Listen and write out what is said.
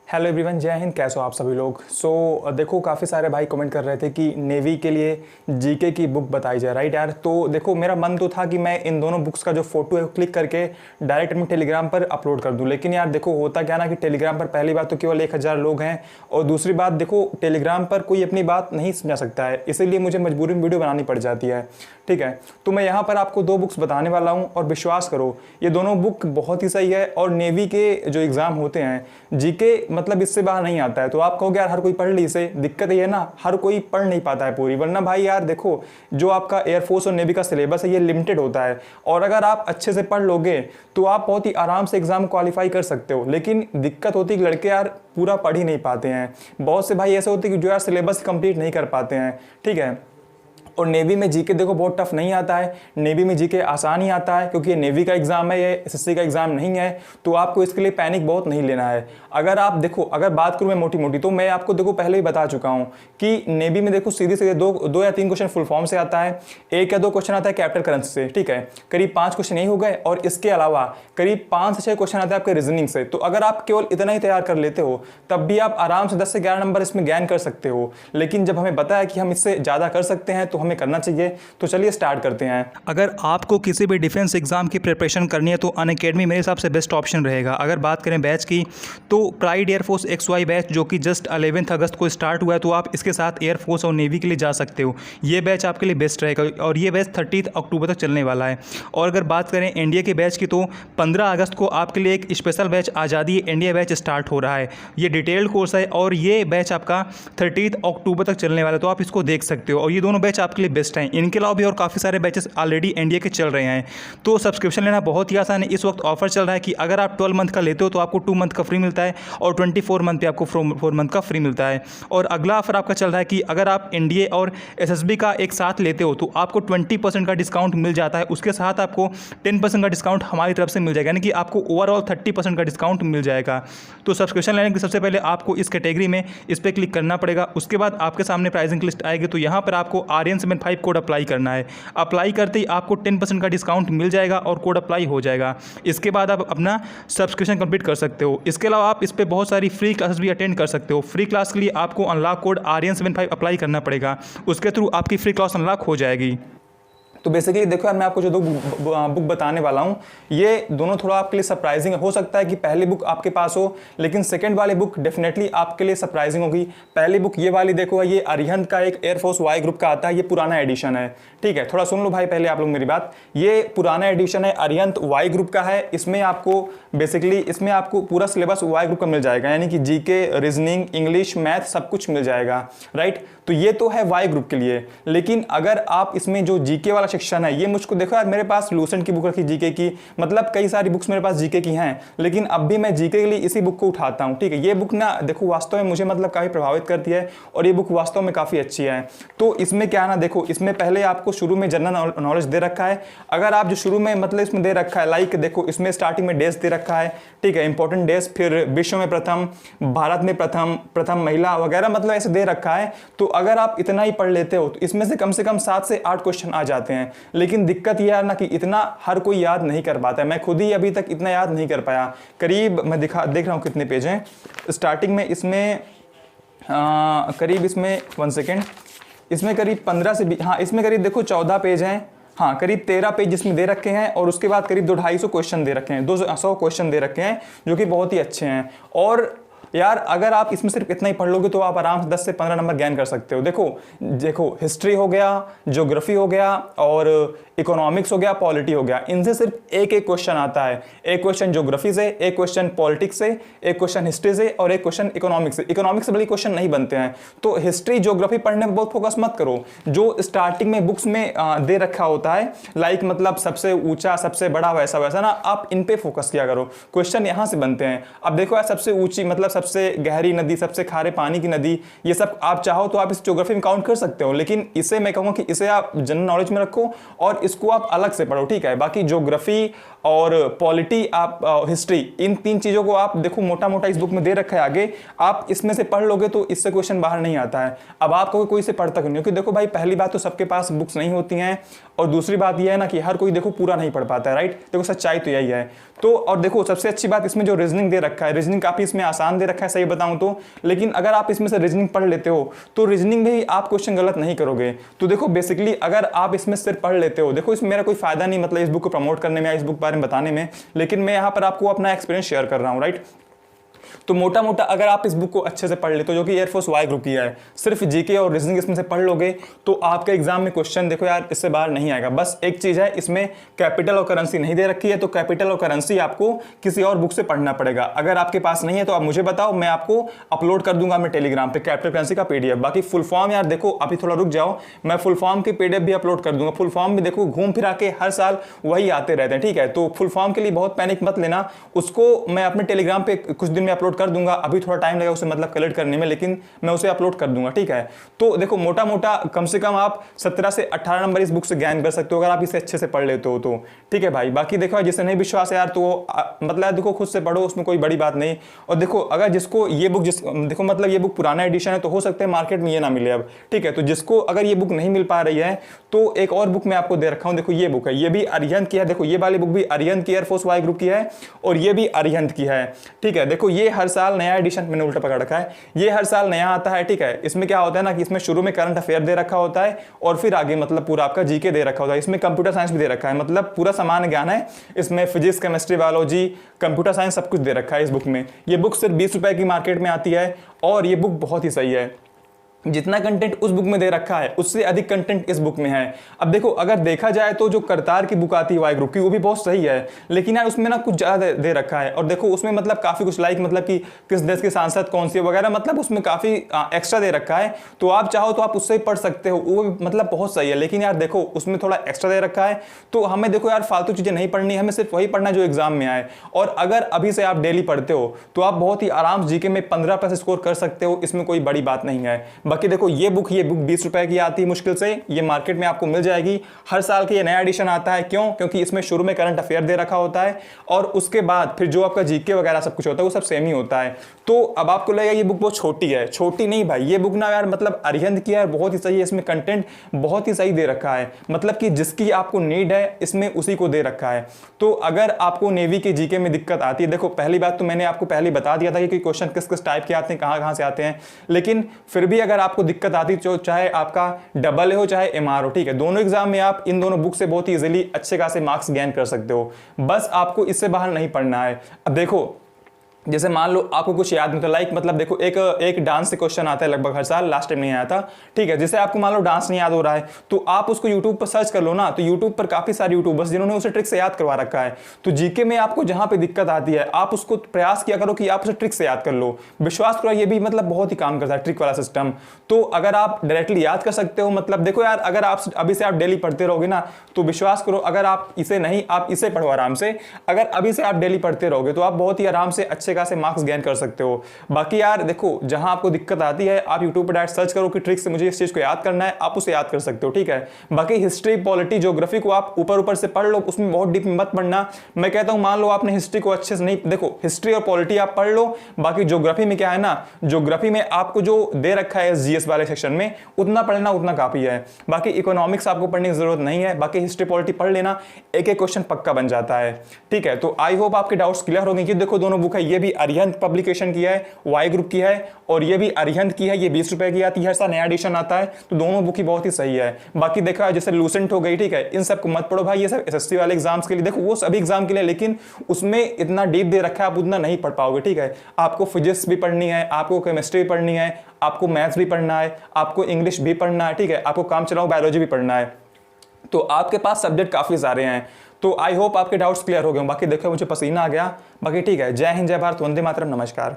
Hello everyone, जय हिंद। कैसे हो आप सभी लोग। देखो काफ़ी सारे भाई कमेंट कर रहे थे कि नेवी के लिए जीके की बुक बताई जाए, राइट यार। तो देखो मेरा मन तो था कि मैं इन दोनों बुक्स का जो फोटो है वो क्लिक करके डायरेक्ट अपने टेलीग्राम पर अपलोड कर दूं, लेकिन यार देखो होता क्या ना कि टेलीग्राम पर पहली बात तो केवल 1000 लोग हैं, और दूसरी बात देखो टेलीग्राम पर कोई अपनी बात नहीं समझा सकता है, इसीलिए मुझे मजबूरी में वीडियो बनानी पड़ जाती है। ठीक है, तो मैं यहाँ पर आपको दो बुक्स बताने वाला हूँ, और विश्वास करो ये दोनों बुक बहुत ही सही है। और नेवी के जो एग्ज़ाम होते हैं जीके मतलब इससे बाहर नहीं आता है। तो आप कहोगे यार हर कोई पढ़ ली इसे, दिक्कत ये है ना हर कोई पढ़ नहीं पाता है पूरी, वरना भाई यार देखो जो आपका एयरफोर्स और नेवी का सिलेबस है ये लिमिटेड होता है, और अगर आप अच्छे से पढ़ लोगे तो आप बहुत ही आराम से एग्जाम क्वालिफाई कर सकते हो। लेकिन दिक्कत होती है कि लड़के यार पूरा पढ़ ही नहीं पाते हैं, बहुत से भाई ऐसे होते हैं कि जो यार सिलेबस कंप्लीट नहीं कर पाते हैं। ठीक है, और नेवी में जीके देखो बहुत टफ नहीं आता है, नेवी में जीके आसान ही आता है, क्योंकि ये नेवी का एग्जाम है, ये एसएससी का एग्जाम नहीं है। तो आपको इसके लिए पैनिक बहुत नहीं लेना है। अगर आप देखो, अगर बात करूं मैं मोटी मोटी, तो मैं आपको देखो पहले ही बता चुका हूं कि नेवी में देखो सीधे सीधे दो या तीन क्वेश्चन फुल फॉर्म से आता है, एक या दो क्वेश्चन आता है कैपिटल करेंसी से। ठीक है, करीब 5 क्वेश्चन यही हो गए, और इसके अलावा करीब 5 से 6 क्वेश्चन आते हैं आपके रीजनिंग से। तो अगर आप केवल इतना ही तैयार कर लेते हो तब भी आप आराम से 10 से 11 नंबर इसमें गेन कर सकते हो। लेकिन जब हमें पता है कि हम इससे ज़्यादा कर सकते हैं तो हमें करना चाहिए। तो चलिए स्टार्ट करते हैं। अगर आपको किसी भी डिफेंस एग्जाम की प्रिपरेशन करनी है तो अनअकैडमी मेरे हिसाब से बेस्ट ऑप्शन रहेगा। अगर बात करें बैच की तो प्राइड एयरफोर्स XY बैच जो कि जस्ट 11 अगस्त को स्टार्ट हुआ है, तो आप इसके साथ एयरफोर्स और नेवी के लिए जा सकते हो। ये बैच आपके लिए बेस्ट रहेगा, और ये बैच 30 अक्टूबर तक चलने वाला है। और अगर बात करें इंडिया के बैच की तो 15 अगस्त को आपके लिए एक स्पेशल बैच आज़ादी इंडिया बैच स्टार्ट हो रहा है। ये डिटेल्ड कोर्स है और ये बैच आपका 30 अक्टूबर तक चलने वाला है, तो आप इसको देख सकते हो। और ये दोनों बैच आपके लिए बेस्ट हैं। इनके अलावा भी और काफ़ी सारे बैचेस ऑलरेडी इंडिया के चल रहे हैं, तो सब्सक्रिप्शन लेना बहुत ही आसान है। इस वक्त ऑफर चल रहा है कि अगर आप 12 मंथ का लेते हो तो आपको 2 मंथ का फ्री मिलता है, और 24 मंथ पे आपको 4 मंथ का फ्री मिलता है। और अगला ऑफर आपका चल रहा है कि अगर आप एनडीए और एसएसबी का एक साथ लेते हो तो आपको 20% का डिस्काउंट मिल जाता है। उसके साथ आपको 10% का डिस्काउंट हमारी तरफ से मिल जाएगा, यानी कि आपको ओवरऑल 30% का डिस्काउंट मिल जाएगा। तो सब्सक्रिप्शन लेने के सबसे पहले आपको इस कैटेगरी में इस पर क्लिक करना पड़ेगा। उसके बाद आपके सामने प्राइसिंग लिस्ट आएगी, तो यहाँ पर आपको RN75 कोड अप्लाई करना है। अप्लाई करते ही आपको 10% का डिस्काउंट मिल जाएगा और कोड अप्लाई हो जाएगा। इसके बाद आप अपना सब्सक्रिप्शन कंप्लीट कर सकते हो। इसके अलावा आप इस पर बहुत सारी फ्री क्लासेस भी अटेंड कर सकते हो। फ्री क्लास के लिए आपको अनलॉक कोड RN75 अप्लाई करना पड़ेगा, उसके थ्रू आपकी फ्री क्लास अनलॉक हो जाएगी। तो बेसिकली देखो यार, मैं आपको जो दो बुक बताने वाला हूँ ये दोनों थोड़ा आपके लिए सरप्राइजिंग है। हो सकता है कि पहली बुक आपके पास हो, लेकिन सेकंड वाली बुक डेफिनेटली आपके लिए सरप्राइजिंग होगी। पहली बुक ये वाली देखो, ये अरिहंत का एक एयरफोर्स वाई ग्रुप का आता है, ये पुराना एडिशन है। ठीक है, थोड़ा सुन लो भाई पहले आप लोग मेरी बात। ये पुराना एडिशन है, अरिहंत वाई ग्रुप का है। इसमें आपको बेसिकली इसमें आपको पूरा सिलेबस वाई ग्रुप का मिल जाएगा, यानी कि जीके, रीजनिंग, इंग्लिश, मैथ सब कुछ मिल जाएगा, राइट। तो ये तो है वाई ग्रुप के लिए। लेकिन अगर आप इसमें जो जीके वाला सेक्शन है, ये मुझको देखो यार, मेरे पास लूसेंट की बुक रखी जीके की, मतलब कई सारी बुक्स मेरे पास जीके की हैं, लेकिन अब भी मैं जीके के लिए इसी बुक को उठाता हूँ। ठीक है, ये बुक ना देखो वास्तव में मुझे मतलब काफ़ी प्रभावित करती है, और ये बुक वास्तव में काफ़ी अच्छी है। तो इसमें क्या ना देखो, इसमें पहले आपको शुरू में जनरल नॉलेज दे रखा है। अगर आप जो शुरू में मतलब इसमें दे रखा है, लाइक देखो इसमें स्टार्टिंग में डेज दे रखा है। ठीक है, इंपॉर्टेंट डेज, फिर विश्व में प्रथम, भारत में प्रथम महिला वगैरह, मतलब ऐसे दे रखा है। तो अगर आप इतना ही पढ़ लेते हो तो इसमें से कम 7 से 8 क्वेश्चन आ जाते हैं। लेकिन दिक्कत यह है ना कि इतना हर कोई याद नहीं कर पाता है। मैं खुद ही अभी तक इतना याद नहीं कर पाया। करीब मैं देख रहा हूँ कितने पेज हैं स्टार्टिंग में इसमें, करीब इसमें 1 सेकेंड, इसमें करीब 15 से 20, हाँ इसमें करीब देखो 14 पेज हैं, हाँ करीब 13 पेज जिसमें दे रखे हैं, और उसके बाद करीब 200-250 क्वेश्चन दे रखे हैं, 200 क्वेश्चन दे रखे हैं, जो कि बहुत ही अच्छे हैं। और यार अगर आप इसमें सिर्फ इतना ही पढ़ लोगे तो आप आराम से 10 से 15 नंबर गेन कर सकते हो। देखो हिस्ट्री हो गया, ज्योग्राफी हो गया, और इकोनॉमिक्स हो गया, पॉलिटी हो गया, इनसे सिर्फ एक एक क्वेश्चन आता है। एक क्वेश्चन ज्योग्राफी से, एक क्वेश्चन पॉलिटिक्स से, एक क्वेश्चन हिस्ट्री से, और एक क्वेश्चन इकोनॉमिक्स से। इकोनॉमिक्स से बड़ी क्वेश्चन नहीं बनते हैं। तो हिस्ट्री ज्योग्राफी पढ़ने में बहुत फोकस मत करो, जो स्टार्टिंग में बुक्स में दे रखा होता है, लाइक मतलब सबसे ऊंचा, सबसे बड़ा, वैसा वैसा ना, आप इन पे फोकस किया करो। क्वेश्चन यहाँ से बनते हैं। अब देखो यार, सबसे ऊंची मतलब सबसे गहरी नदी, सबसे खारे पानी की नदी, ये सब आप चाहो तो आप इस ज्योग्राफी में काउंट कर सकते हो। लेकिन इसे मैं कहूँगा कि इसे आप जनरल नॉलेज में रखो और इसको आप अलग से पढ़ो। ठीक है, बाकी ज्योग्राफी और पॉलिटी, आप हिस्ट्री, इन 3 चीज़ों को आप देखो मोटा मोटा इस बुक में दे रखा है आगे, आप इसमें से पढ़ लोगे तो इससे क्वेश्चन बाहर नहीं आता है। अब आप कहोगे कोई से पढ़ता क्यों नहीं, क्योंकि देखो भाई पहली बात तो सबके पास बुक्स नहीं होती हैं, और दूसरी बात यह है ना कि हर कोई देखो पूरा नहीं पढ़ पाता है, राइट। देखो सच्चाई तो यही है। तो और देखो सबसे अच्छी बात इसमें जो रीजनिंग दे रखा है, रीजनिंग काफ़ी इसमें आसान दे रखा है सही बताऊं तो, लेकिन अगर आप इसमें से रीजनिंग पढ़ लेते हो तो रीजनिंग में ही आप क्वेश्चन गलत नहीं करोगे। तो देखो बेसिकली अगर आप इसमें सिर्फ पढ़ लेते हो, देखो इसमें मेरा कोई फायदा नहीं मतलब इस बुक को प्रमोट करने में या इस बुक के बारे में बताने में, लेकिन मैं यहाँ पर आपको अपना एक्सपीरियंस शेयर कर रहा हूँ, राइट। तो मोटा मोटा अगर आप इस बुक को अच्छे से पढ़ लेते हो, जो कि एयरफोर्स वाई ग्रुप की है, सिर्फ जीके और रीजनिंग इसमें से पढ़ लोगे तो आपके एग्जाम में क्वेश्चन देखो यार इससे बाहर नहीं आएगा। बस एक चीज है, इसमें कैपिटल और करेंसी नहीं दे रखी है, तो कैपिटल और करेंसी आपको किसी और बुक से पढ़ना पड़ेगा। अगर आपके पास नहीं है तो आप मुझे बताओ, मैं आपको अपलोड कर दूंगा मैं टेलीग्राम पे कैपिटल करेंसी का पीडीएफ। बाकी फुल फॉर्म यार देखो अभी थोड़ा रुक जाओ, मैं फुल फॉर्म की पीडीएफ भी अपलोड कर दूंगा। फुल फॉर्म भी देखो घूम फिरा के हर साल वही आते रहते हैं, ठीक है। तो फुल फॉर्म के लिए बहुत पैनिक मत लेना, उसको मैं अपने टेलीग्राम पे कुछ दिन में अपलोड कर दूंगा। अभी थोड़ा टाइम लगेगा उसे मतलब कलेक्ट करने में, लेकिन मैं उसे अपलोड कर दूंगा, ठीक है। तो देखो मोटा मोटा कम से कम आप 17 से 18 नंबर इस बुक से ज्ञान कर सकते हो अगर आप इसे अच्छे से पढ़ लेते हो तो, ठीक है भाई। बाकी देखो जिसे नहीं विश्वास है यार तो मतलब देखो खुद से पढ़ो, उसमें कोई बड़ी बात नहीं। और देखो अगर जिसको ये बुक देखो मतलब ये बुक पुराना एडिशन है तो हो सकता है मार्केट में ये ना मिले अब, ठीक है। तो जिसको अगर ये बुक नहीं मिल पा रही है तो एक और बुक मैं आपको दे रखा हूं, देखो ये बुक है, ये भी अरिहंत की है। देखो ये वाली बुक भी अरिहंत की एयरफोर्स वाई ग्रुप की है और ये भी अरिहंत की है, ठीक है। देखो ये हर साल नया एडिशन, मैंने उल्टा पकड़ रखा है, ये हर साल नया आता है, ठीक है। इसमें क्या होता है ना कि इसमें शुरू में करंट अफेयर दे रखा होता है और फिर आगे मतलब पूरा आपका जीके दे रखा होता है। इसमें कंप्यूटर साइंस भी दे रखा है, मतलब पूरा सामान्य ज्ञान है इसमें, physics chemistry biology computer science सब कुछ दे रखा है इस बुक में। ये बुक सिर्फ 20 रुपए की मार्केट में आती है और ये बुक बहुत ही सही है। जितना कंटेंट उस बुक में दे रखा है उससे अधिक कंटेंट इस बुक में है। अब देखो अगर देखा जाए तो जो करतार की बुक आती है वाई ग्रुप की वो भी बहुत सही है, लेकिन यार उसमें ना कुछ ज़्यादा दे रखा है। और देखो उसमें मतलब काफ़ी कुछ लाइक मतलब कि किस देश के सांसद कौन सी वगैरह, मतलब उसमें काफ़ी एक्स्ट्रा दे रखा है। तो आप चाहो तो आप उससे ही पढ़ सकते हो, वो मतलब बहुत सही है। लेकिन यार देखो उसमें थोड़ा एक्स्ट्रा दे रखा है, तो हमें देखो यार फालतू चीज़ें नहीं पढ़नी, हमें सिर्फ वही पढ़ना जो एग्जाम में आए। और अगर अभी से आप डेली पढ़ते हो तो आप बहुत ही आराम से जीके में 15+ स्कोर कर सकते हो, इसमें कोई बड़ी बात नहीं है। बाकी देखो ये बुक 20 रुपए की आती है मुश्किल से, ये मार्केट में आपको मिल जाएगी। हर साल के ये नया एडिशन आता है, क्यों? क्योंकि इसमें शुरू में करंट अफेयर दे रखा होता है और उसके बाद फिर जो आपका जीके वगैरह सब कुछ होता है वो सब सेम ही होता है। तो अब आपको लगेगा ये बुक बहुत छोटी है, छोटी नहीं भाई, ये बुक ना यार मतलब अरिहंत की है, बहुत ही सही है। इसमें कंटेंट बहुत ही सही दे रखा है, मतलब कि जिसकी आपको नीड है इसमें उसी को दे रखा है। तो अगर आपको नेवी के जीके में दिक्कत आती है, देखो पहली बात तो मैंने आपको पहले बता दिया था कि क्वेश्चन किस किस टाइप के आते हैं, कहाँ से आते हैं, लेकिन फिर भी अगर आपको दिक्कत आती तो चाहे आपका डबल हो चाहे एमआर हो, ठीक है, दोनों एग्जाम में आप इन दोनों बुक से बहुत ही इजीली अच्छे खासे मार्क्स गेन कर सकते हो। बस आपको इससे बाहर नहीं पढ़ना है। अब देखो जैसे मान लो आपको कुछ याद नहीं, तो लाइक मतलब देखो एक डांस से क्वेश्चन आता है लगभग हर साल, लास्ट टाइम नहीं आया था, ठीक है। जैसे आपको मान लो डांस नहीं याद हो रहा है तो आप उसको यूट्यूब पर सर्च कर लो ना, तो यूट्यूब पर काफी सारे यूट्यूबर्स जिन्होंने उसे ट्रिक से याद करवा रखा है। तो जीके में आपको जहां पे दिक्कत आती है आप उसको प्रयास किया करो कि आप उसे ट्रिक से याद कर लो, विश्वास करो ये भी मतलब बहुत ही काम करता है ट्रिक वाला सिस्टम। तो अगर आप डायरेक्टली याद कर सकते हो, मतलब देखो यार अगर आप अभी से आप डेली पढ़ते रहोगे ना तो विश्वास करो, अगर आप इसे नहीं, आप इसे पढ़ो आराम से, अगर अभी से आप डेली पढ़ते रहोगे तो आप बहुत ही आराम से अच्छे खासे मार्क्स गेन कर सकते हो। बाकी यार देखो जहां आपको दिक्कत आती है आप यूट्यूब पर डायरेक्ट सर्च करो कि ट्रिक से मुझे इस चीज को याद करना है, आप उसे याद कर सकते हो, ठीक है। बाकी हिस्ट्री पॉलिटी ज्योग्राफी को आप ऊपर से पढ़ लो, उसमें बहुत डीप मत पढ़ना। मैं कहता हूं मान लो आपने हिस्ट्री को अच्छे से नहीं, देखो हिस्ट्री और पॉलिटी आप पढ़ लो, बाकी ज्योग्राफी में क्या है ना, ज्योग्राफी में आपको जो दे रखा है जीएस वाले सेक्शन में उतना पढ़ना उतना काफी है। बाकी इकोनॉमिक्स आपको पढ़ने की जरूरत नहीं है, बाकी हिस्ट्री पॉलिटी पढ़ लेना, एक एक क्वेश्चन पक्का बन जाता है, ठीक है। तो आई होप आपके डाउट्स क्लियर हो गए कि देखो दोनों बुक है, ये भी अरिहंत पब्लिकेशन की है, वाई ग्रुप की है, और ये भी अरिहंत की है, ये 20 रुपए की आती है, हर साल नया एडिशन आता है। तो दोनों बुक ही बहुत ही सही है। बाकी देखा जैसे लूसेंट हो गई, ठीक है, इन सब को मत पढ़ो भाई, ये सब एसएससी वाले एग्जाम्स के लिए, देखो वो सभी एग्जाम के लिए, लेकिन उसमें इतना डीप दे रखा है आप उतना नहीं पढ़ पाओगे, ठीक है। आपको फिजिक्स भी पढ़नी है, आपको केमिस्ट्री भी पढ़नी है, आपको मैथ्स भी पढ़ना है, आपको इंग्लिश भी पढ़ना है, ठीक है, आपको काम चलाओ बायोलॉजी भी पढ़ना है। तो आपके पास सब्जेक्ट काफी सारे हैं। तो आई होप आपके डाउट्स क्लियर हो गए। बाकी देखो मुझे पसीना आ गया। बाकी ठीक है, जय हिंद, जय भारत, वंदे मातरम, नमस्कार।